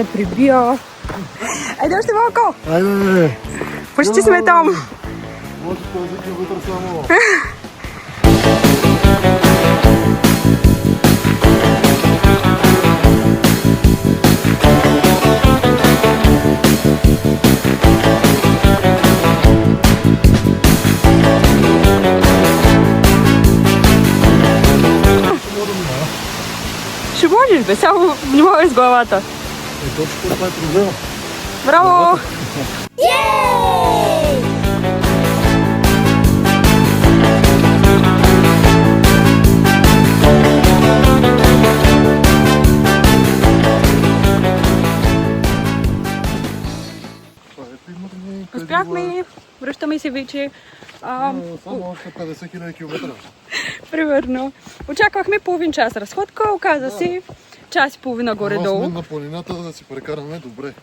да прибия. Айде още малко! Айде! Почти сме там! Може този вътре само. Ще можеш бе, само внимавай с главата. Точно това е проблема. Браво! Успяхме, връщаме се вече. Само още 50 000 км. Примерно. Очаквахме половин час разходка, оказа се час и половина горе-долу. Сме на планината да си прекараме добре.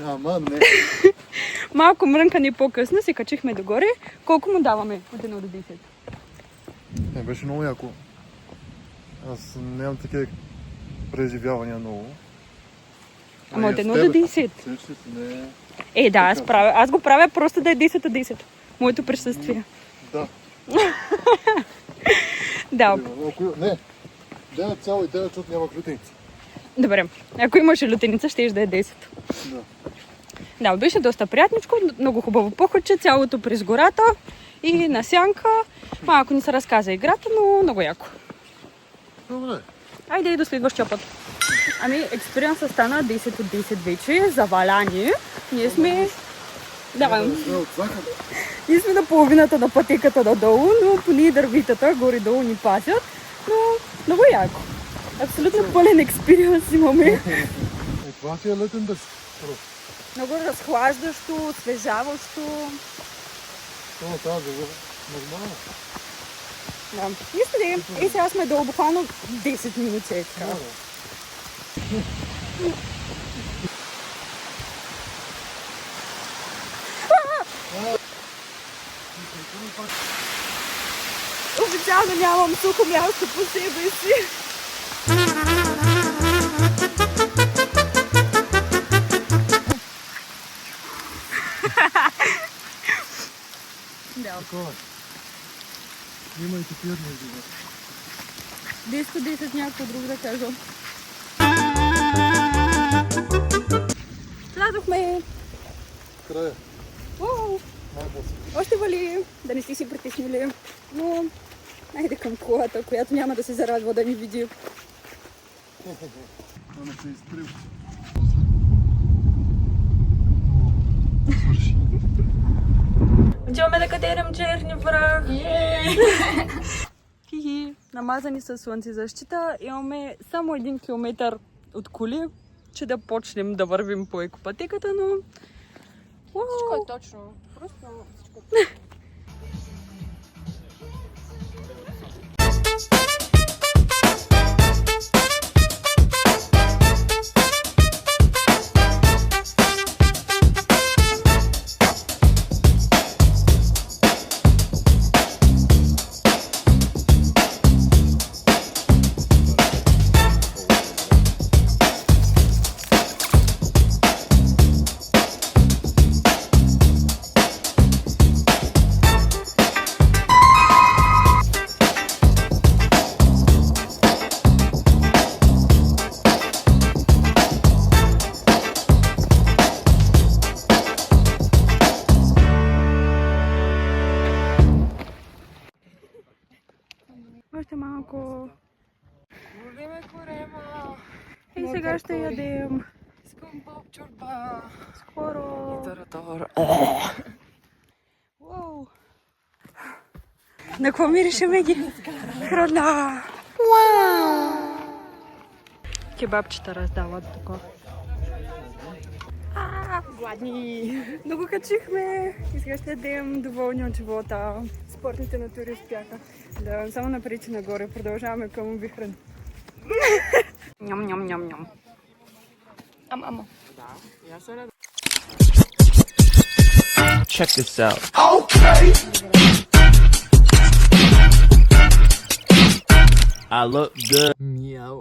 Ама не. Малко мрънкане по-късно се качихме догоре. Колко му даваме от 1 до 10? Не, беше много яко. Аз нямам такива преживявания много. Ама от 1 до 10? Сещаш ли не... Да, аз го правя просто да е 10 от 10. Моето присъствие. Да. Да. Не. 9,9, защото няма лютеница. Добре. Ако имаше лютеница, ще да е 10. Да. Да, беше доста приятничко, много хубаво походче, цялото през гората и на сянка. Малко ни се разказа играта, но много яко. Добре. Айде и до следващия път. Ами, експириенсът стана 10 от 10 вече, заваляни. Ние сме... Да, ние сме на половината на пътеката надолу, но поне дървитата горе-долу ни пасят. Но много яко. Абсолютно пълен експириенс имаме. Това си е летен дъжд. Много разхлаждащо, освежаващо. Това тази е нормално. Да. И сега сме долу буквално 10 минути. Е така. Официално нямам сухо място по себе си. Да. Има и такива между вас. 10 10 някакво друго да кажа. Слязохме! Края. Уау! Още вали, да не сте си притеснили, но айде към колата, която няма да се зарадва да ни види. Да не се изтрил. Отиваме да катерим черни прах. Хихи, намазани с слънцезащита. Имаме само 1 километър от коли, че да почнем да вървим по екопътеката, но... Всичко е точно. Просто всичко е Още малко. Ловиме корема. И сега ще ядем. Искам боб-чорба. Скоро. Таратор. Уау. На какво мирише, Меги? Храна. Кебабчета раздават тук. Гладни. Много качихме и сега ще ядем доволни от живота. Спортните натури успяха. Да, само напред и нагоре. Продължаваме към Вихрен. Ням-ням-ням-ням. Ама. Check this out. Okay. I look good. Meow.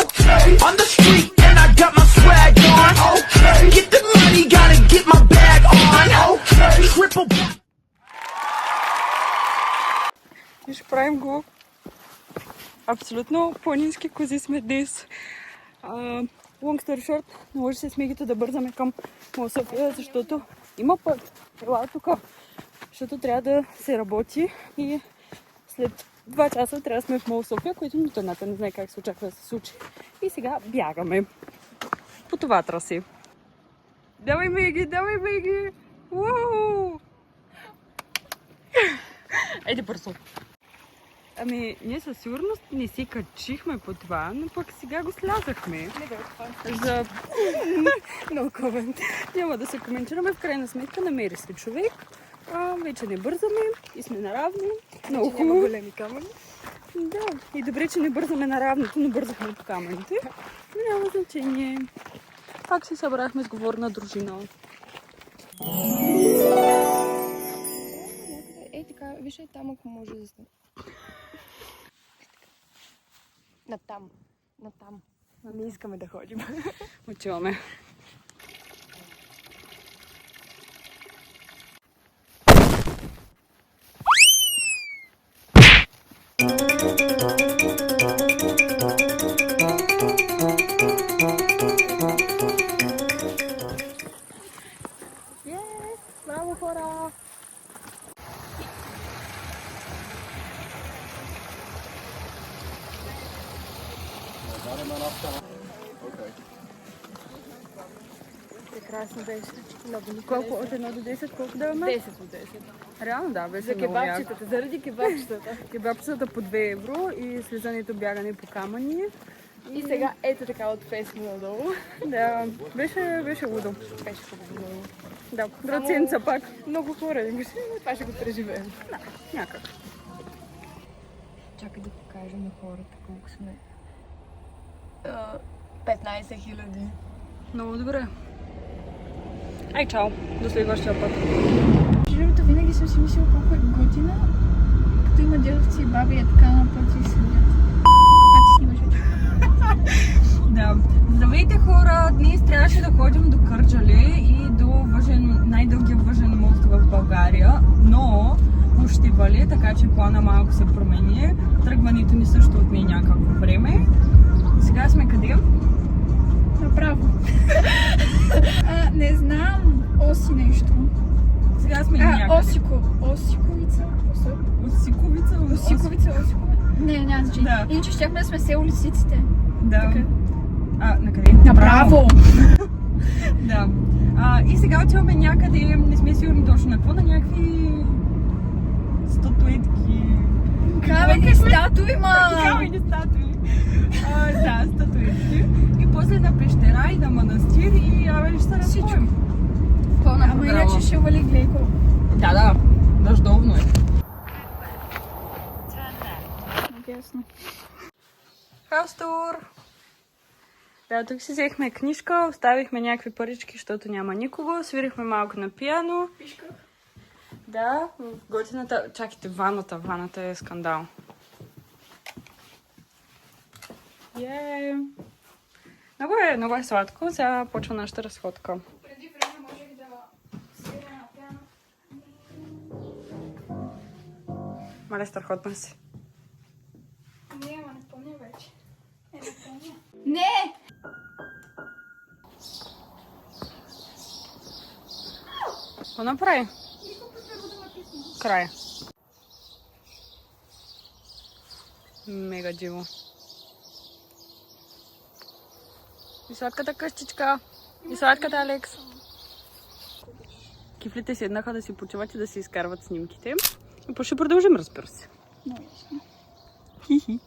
Okay. On the street and I got my swag on. Okay. Get the money, gotta get my bag on. Okay. Triple. Ще правим го. Абсолютно планински кози сме днес. Long story short, наложи се с Мегито да бързаме към Мол София, защото има път. Ела тук, защото трябва да се работи и след 2 часа трябва да сме в Мол София, което нито едната не знае как се очаква да се случи. И сега бягаме по това трасе. Давай, Меги, давай, Меги! Уау! Айде бързо! Ами, ние със сигурност не си качихме по това, но пък сега го слязахме. За... No comment. Няма да се коментираме. В крайна сметка намери се човек. Вече не бързаме и сме наравни. Много хубаво. Няма големи камъни. Да, и добре, че не бързаме на равното, но бързахме по камъните. Няма значение. Пак си събрахме сговорна дружина. Ей така, виж там, ако може да сте. Натам. Натам. Не искаме да ходим. Отиваме. Браво, хора! Прекрасно беше. Колко от 1 до 10? Колко даваме? 10 от 10. Реално да, беше За много яко. кебабчетата, заради кебабчетата. Кебабчетата по 2 евро и слизането бягане по камъни. И сега ето така от песни надолу. Да, беше лудо. Беше хубаво. Да, ръценца пак. Много хора имаше, но това ще го преживеем. Да, някак. Чакай да покажем на хората колко сме. 15 хиляди. Много добре. Ай, чао. До следващия път. Живото винаги съм си мислила колко е готина, като има дядовци и баби и така на пъти и седят. А ти снимаш вече. Да. Здравейте, хора! Днес трябваше да ходим до Кърджали и до най-дългия въжен мост в България, но ще вали, така че плана малко се промени. Тръгването ни също отне някакво време. Сега сме къде? Направо. Не знам. Оси нещо. Сега сме някъде. Осиковица. Осиковица. Осиковица, Осиковица. Не, няма значение. Да. Иначе щяхме да сме се улиците. Да. Така. Накъде? Направо! Да. И сега отиваме някъде, не сме сигурни точно на какво, на някакви статуетки. Камени статуи, ма! Камени статуи. Да, статуетки. И после на пещера и на манастир и ще се разходим. Пълна Ама програма. иначе ще вали глейко. Да, дъждовно е. Ясно. Хаустур! Да, тук си взехме книжка, оставихме някакви парички, защото няма никого. Свирихме малко на пиано. Да, в готината... Чакайте, ваната е скандал. Много е сладко. Сега почва нашата разходка. Преди време можех да свиря на пиано. Мале, страхотна си. Не, ама не помня вече. Не помня. Не! Какво направи? Край. Мега диво. И сладката къщичка. И сладката Алекс. Кифлите седнаха да си почиват и да си изкарват снимките. И ще продължим, разбира се. Много ясно. Хихи.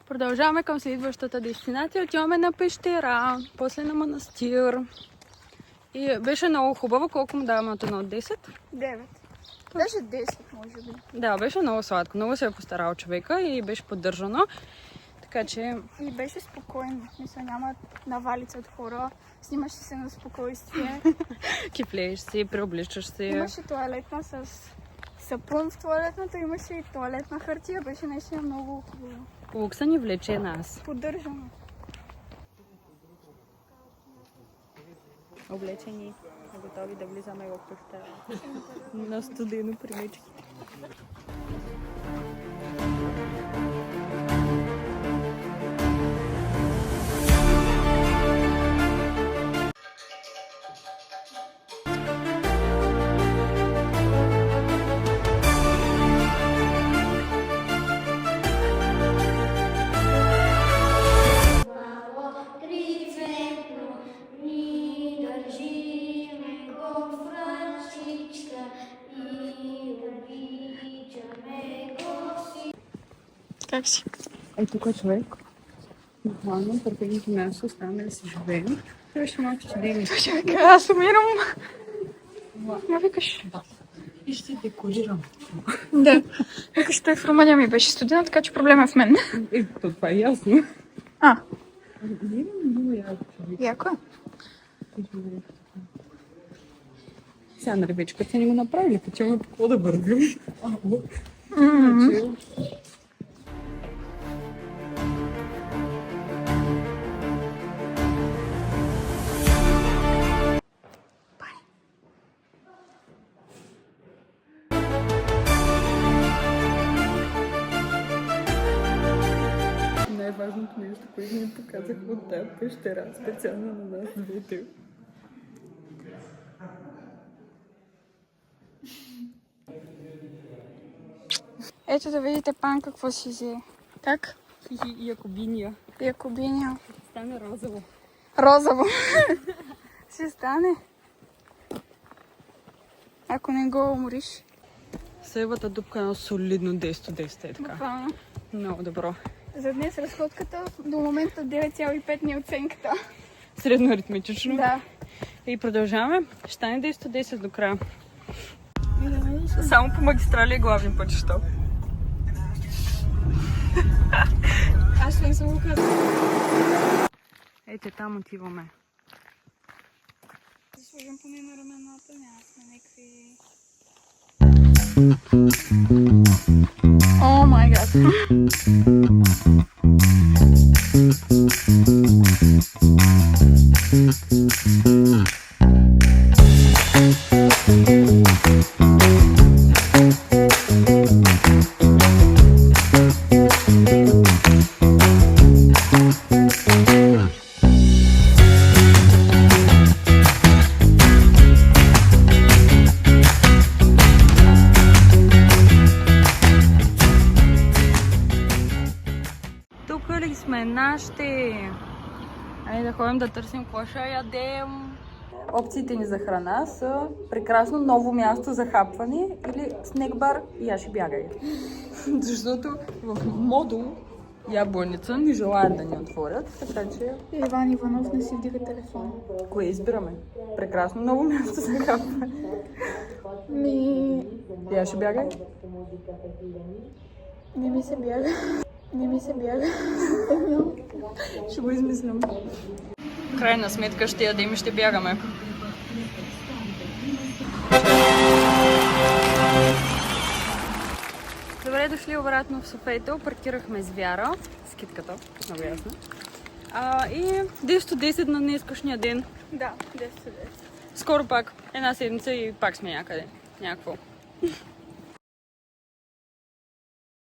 Продължаваме към следващата дестинация. Отиваме на пещера, после на манастир. И беше много хубаво. Колко му даваме от 1 от 10? 9. Даже 10, може би. Да, беше много сладко. Много се е постарал човека и беше поддържано. Така че И беше спокойно. Мисля, няма навалица от хора. Снимаш се на спокойствие. кифлееш си, преобличаш се. Имаше тоалетна с сапун в тоалетната, имаше и тоалетна хартия. Беше наистина много хубаво. Лукса ни влече нас. Поддържано. Облечени, готови да влизаме в пещера. На студено примечки. Как си? Е, тук е човек. Буквално първеното място остана да си живеем. Това ще малко ще дели. Аз умирам. Ма викаш? И ще декорирам. Да. Викаш, той в Румъния ми беше студент, така че проблема е в мен. Е, това е ясно. А, Много яко човек. яко е. Сега, нали вече като са ни го направили, почваме по какво да бъргам. Най-важното нещо, което ни показаха от тази пещера, специално на нас двете. Ето да видите пан какво си взе. Как? И Якобиния. Якобиня. Стане розово. Розово. Ще стане. Ако не го умориш. Севата дупка на солидно 10-10 е така. Буквално. Много добро. За днес разходката до момента 9,5 ни е оценката. Средно аритметично. Да. И продължаваме. Ще стане 10-10 до края. Само по магистрали и главни пътища. Аз не съм го казала. Ето там отиваме. Да сложим поне на рамената, няма сме някакви... О май гад! Тук ли сме нашите? Айде да ходим да търсим какво ще ядем. Опциите ни за храна са прекрасно ново място за хапване или снекбар Яши бягай. Защото в модул Ябланица не желаят да ни отворят, така че... Иван Иванов не си вдига телефон. Кое избираме? Прекрасно ново място за хапване. Яши бягай. Не ми се бяга. Не ми се бяга. Ще го измислям. Крайна сметка ще ядем и ще бягаме. Добре дошли обратно в Софейто. Паркирахме с Вяра. С китката, много ясно. И 10-10 на днескашния ден. Да, 10-10. Скоро пак. Една седмица и пак сме някъде. Някакво.